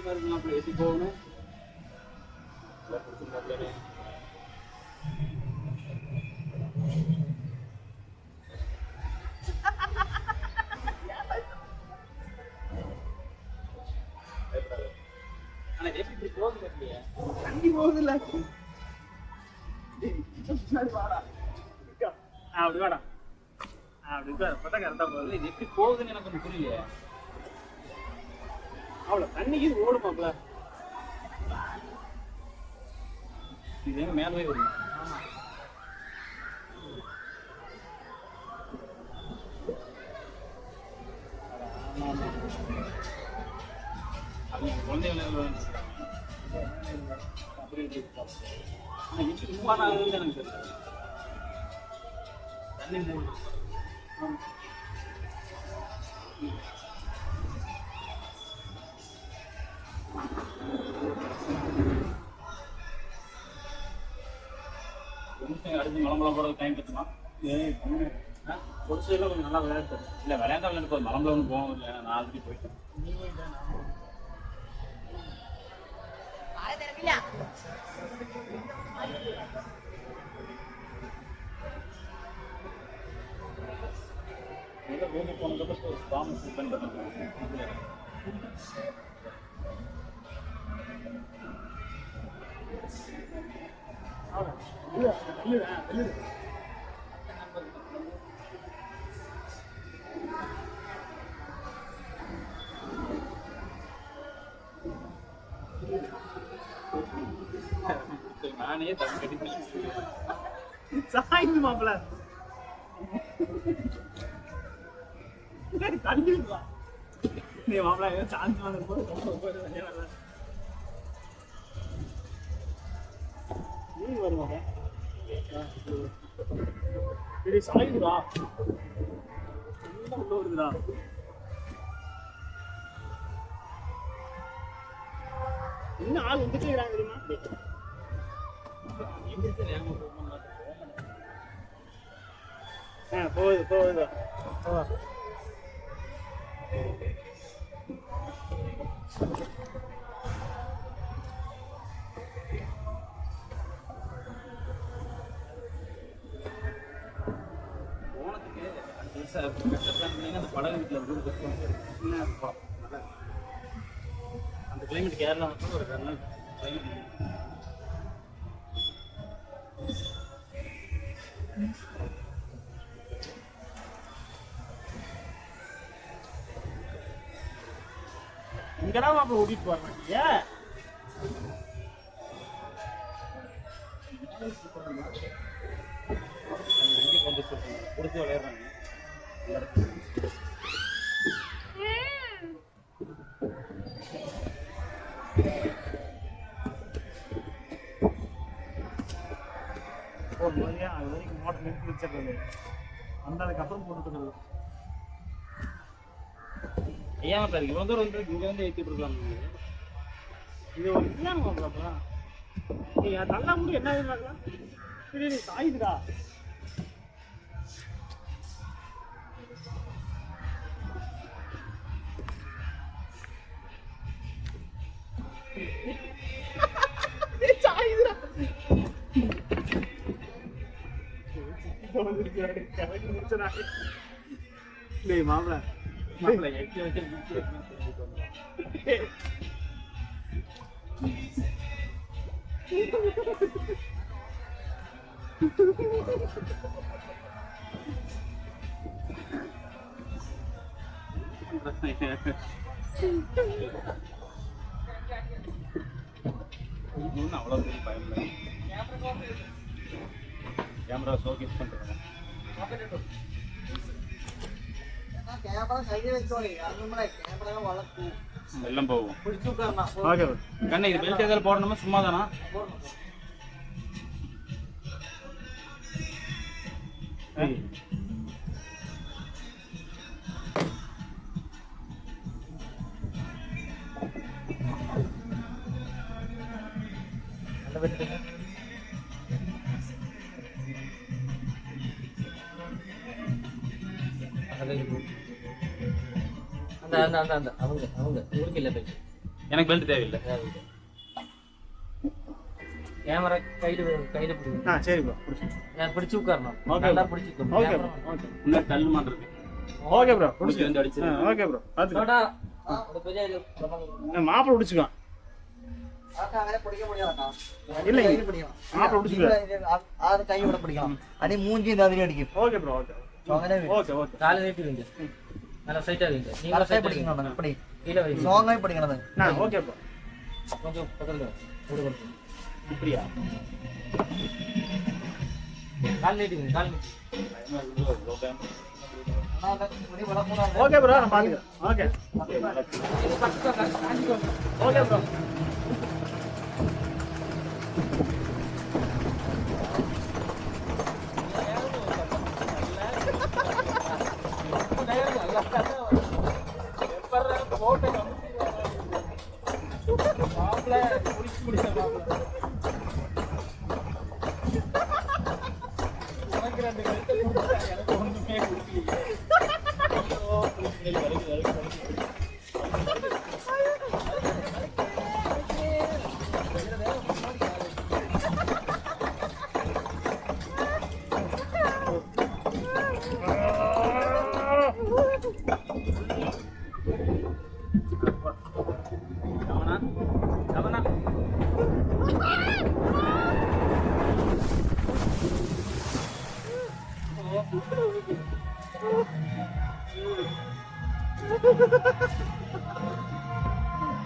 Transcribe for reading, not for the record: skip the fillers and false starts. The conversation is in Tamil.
இருக்கலாம் அப்படி ஏற்றி போகணும். ஆனா எப்படி இப்படி போகுது இல்லையா? தண்ணி போகுது இல்ல. அப்படி வாடா. அப்படி பார்த்தா கரெக்டா போகுது. இது எப்படி போகுதுன்னு எனக்கு ஒன்றும் புரியலையே. அவ்வளோ தண்ணிக்கு ஓடுமாப்ல. இது எங்க மேலே போய் வருது. குழந்தைகள் சும்மா நான் எனக்கு தெரியல. தண்ணி மூணு அடுத்து மலம்பலம் போகிறது டைம் பத்துமா? ஒரு சைடில் கொஞ்சம் நல்லா விளையாட்டு இல்லை விளையாண்டா விளையாண்டு போகுது. மலம்பலம் போகும் இல்லை நான் ஆல்ரெடி போயிட்டேன். ரூமுக்கு போனதுக்கு ஃபார்ம் ஃபில் பண்ணிட்டு நானே தண்ணி கட்டிக்கிறேன். சாய்ந்து மாப்பிள்ள தண்ணி நீ மாப்பிள்ள சான்ஸ் வாங்க போது நீ வருவாங்க இது சாயுதுடா உள்ள வருதுடா. இன்னும் ஆள் வந்துட்டே இருக்காங்க தெரியுமா? போகுது போகுது. அந்த படகு வீட்டில் அந்த கிளைமேட் கேரளா மட்டும் ஒரு நல்ல கிளைமேட். இங்கடா அப்ப ஓடிட்டு போறேன். ஏன் கொடுத்து விளையாடுறாங்க. அது வரைக்கும் மோட்டர் நிறுத்தி வச்சிடுறது. அந்த அதுக்கப்புறம் போட்டுக்கிறது. ஏன் சார் இவ்வளோ தூரம் வந்து இங்கே வந்து ஏற்றிட்டு இருக்கலாம். இது ஒரு இதுதான் பார்க்கலாம். நீங்கள் நல்லா முடியும் என்ன பார்க்கலாம். சரி சாயுதுடா. சாயுதுடா மாப்பிள்ள மாப்பிள்ள எட்டி வச்சு அவ்வளோ பெரிய பயம் இல்லை. கேமரா ஷோகேஸ் பண்ணுறேன். எல்லாம் போகும். கண்ணு இது பெல்ட் எதாவது போடணுமா சும்மா தானா? அந்த அந்த அந்த அவங்க அவங்க ஊருக்கு இல்லை போய் எனக்கு பெல்ட் தேவையில்லை. கேமரா கையில பிடிக்கும். சரி ப்ரோ, பிடிச்சி நான் பிடிச்சி உட்காரணும். ஓகே நல்லா பிடிச்சி உட்காரணும். Okay bro. ஓகே முன்னாடி தள்ளு மாட்டிருக்கு. ஓகே ப்ரோ, பிடிச்சி வந்து அடிச்சு. ஓகே ப்ரோ, பாத்துக்கோ. ஒரு பெரிய இது மாப்பிள பிடிச்சுக்கோ. അങ്ങനെ പിടിക്കാൻ മുടിയാ இல்ல കൈ പിടിക്കണം. மாப்பிள பிடிச்சுக்கோ. ആ കൈ ഇവിടെ പിടിക്കണം. അടി മൂഞ്ചി അതിനെ അടിക്കും. Okay bro. ஓகே അങ്ങനെ ஓகே ஓகே. காலை நீட்டி வைங்க. நல்லா ஸ்ட்ரைட்டா வைங்க. நீங்க കറക്റ്റായി ஸ்ட்ரைட்டா പിടിക്കണം. பிடிக்கணும். പിടി. கீழ வைங்க. സ്ട്രോങ് ആയി പിടിക്കണത്. Okay bro. கொஞ்சம் பக்கத்துல கொடுங்க. இப்படியா? கால் நீட்டுங்க. கால் நீட்டு. മുടി വളർത്തുന്നത്. ஓகே ப்ரோ, நான் பாத்துக்கிறேன். ஓகே இது பக்கத்துல காஞ்சிக்கோங்க. Okay bro. எனக்கு ஒண்ணுமே கொடுக்கல.